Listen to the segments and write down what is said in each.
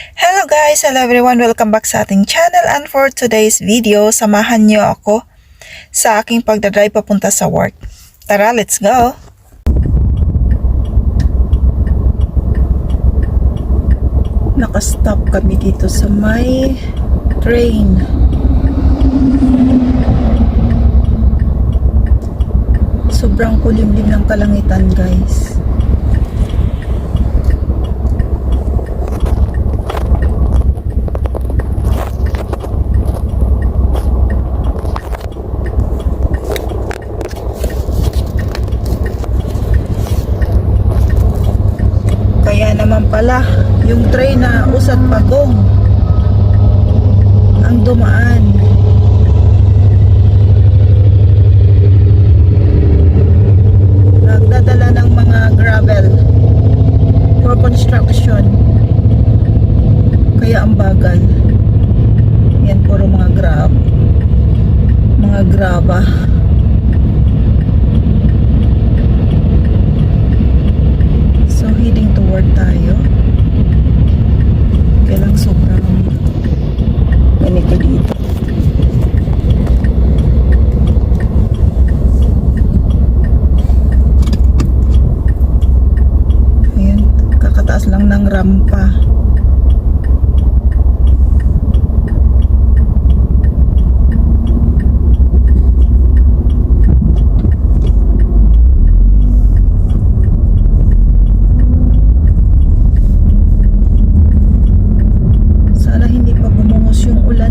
Hello guys! Hello everyone! Welcome back sa ating channel, and for today's video, samahan niyo ako sa aking pagdadrive papunta sa work. Tara, let's go! Nakastop kami dito sa may train. Sobrang kulimlim ng kalangitan, guys. Kaya naman pala, yung train na Usat Pagong ang dumaan. Nagdadala ng mga gravel for construction. Kaya ang bagal. Yan, puro mga graba. So, heading toward tayo. Kaya lang sobrang ganito dito. Ayan, kakataas lang ng rampa.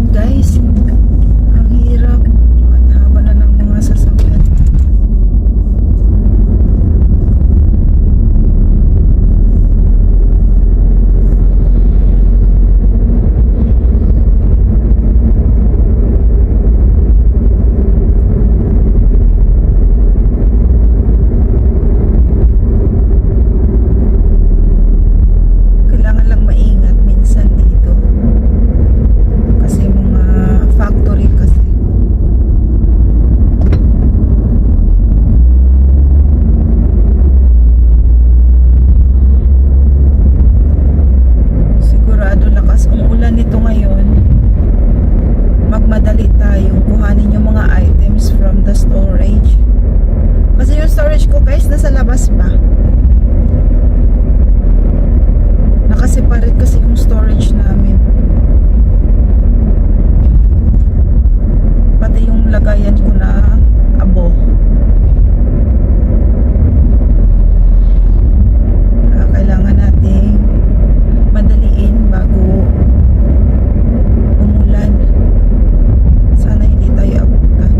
Guys, ang hirap at haba na ng mga sasakyan. Kailangan lang maingat minsan dito. Factory kasi. Sigurado lakas ang ulan nito ngayon. Magmadali tayong kuhanin yung mga items from the storage. Kasi yung storage ko, guys, nasa labas pa. Nakaseparate kasi yung storage namin. Pati yung lagayan ko na abo. Kailangan nating madaliin bago umulan. Sana hindi tayo abutan.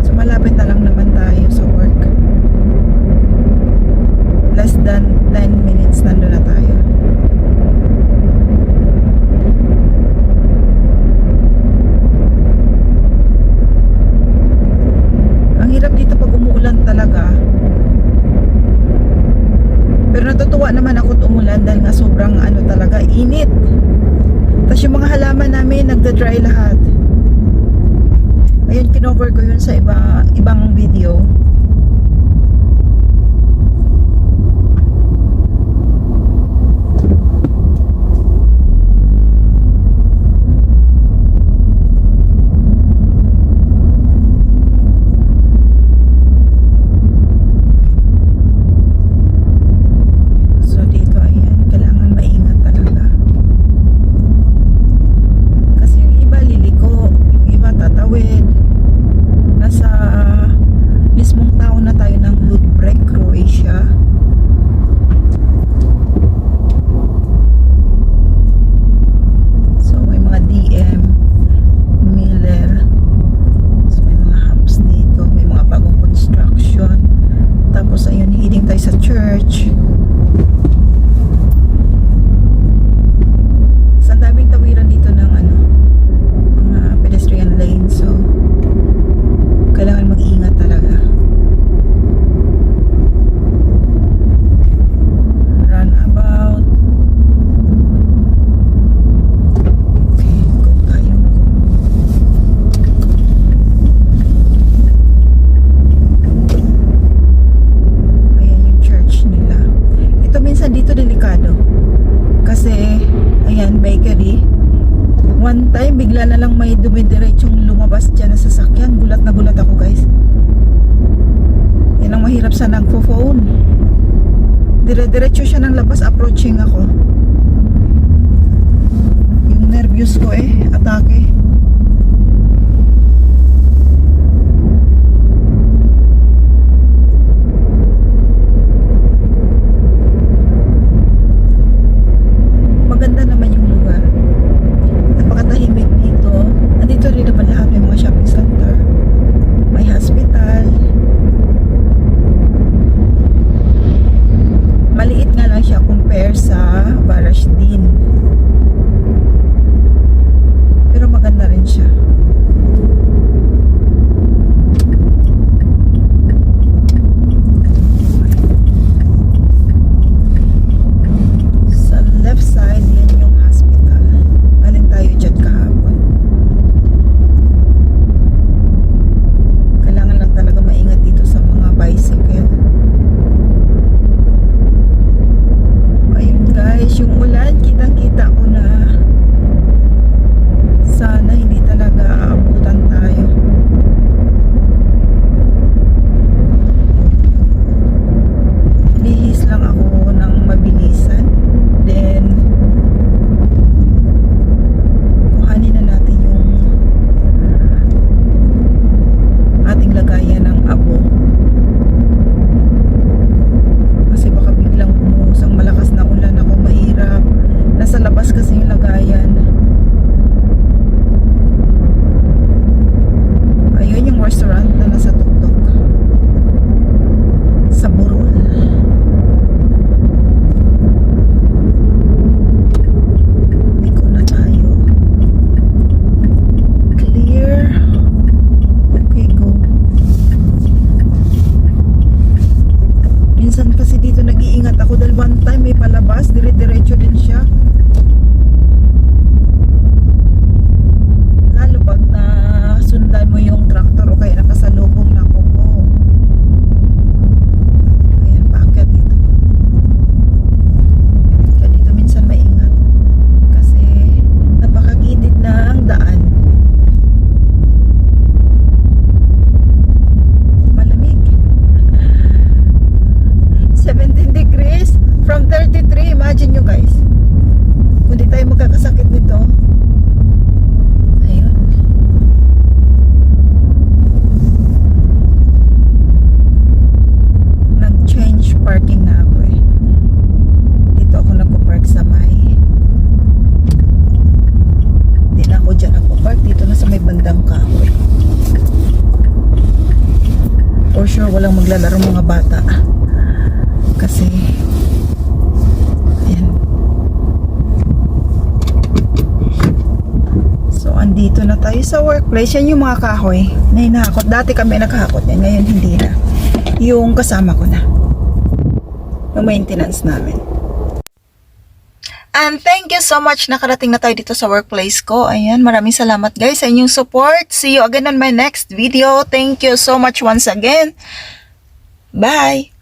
So malapit na lang naman tayo sa work. Less than 10 minutes nandun na tayo. Ang hirap dito pag umuulan talaga. Pero natutuwa naman ako umulan dahil nga sobrang talaga init. Tapos yung mga halaman namin nagda-dry lahat. Ayun, kinover ko yun sa ibang video. Nasa dumidiretsong lumabas dyan na sasakyan. Gulat na gulat ako, guys. Yan ang mahirap sa nagpo-phone. Dire-diretso siya ng labas, approaching ako. Yung nervyos ko atake. Maganda naman yung lugar. Napakatahimik dito. Andito rin naman lahat, may mga shopping center, may hospital. Maliit nga lang siya compare sa Barashdin. Pero maganda rin siya. Sa left side, yan yung hospital. Galing tayo dyan kahapon. Kailangan lang talaga maingat dito sa mga bicycle. Ayun guys, yung ulan, kitang-kita ko na. Sana hindi talaga aabutan tayo. Lihis lang ako ng mabilisan. Then, kuhanin na natin yung ating lagayan ng abo. Kasi baka biglang bumuhos ang malakas na ulan, ako mahirap. Nasa labas kasi yung lagayan. Ayun yung restaurant na nasa tuktok sa Burol. Liko na tayo. Clear. Okay, go. Minsan kasi dito nag-iingat ako dahil one time may palabas, dire-diretso din siya. Lalo pag nasundan mo yung traktor o kaya nakasalubong na kuko. Ayan, paakyat dito. Kaya dito minsan maingat. Kasi napakagilid ng daan. Malamig. 17 degrees from 33. Imagine nyo guys. Kung di tayo magkakasakit nito. Ayun. Nag-change parking na ako Dito ako nagpo-park sa may. Hindi na ako dyan nagpo-park. Dito na sa may bandang kahoy. For sure walang maglalaro mga bata. Kasi ayan. So andito na tayo sa workplace. Yan yung mga kahoy na hinahakot. Dati kami naghahakot yan, ngayon hindi na. Yung kasama ko na, yung maintenance namin. And thank you so much, nakarating na tayo dito sa workplace ko. Ayan, maraming salamat guys sa inyong support. See you again on my next video. Thank you so much once again. Bye!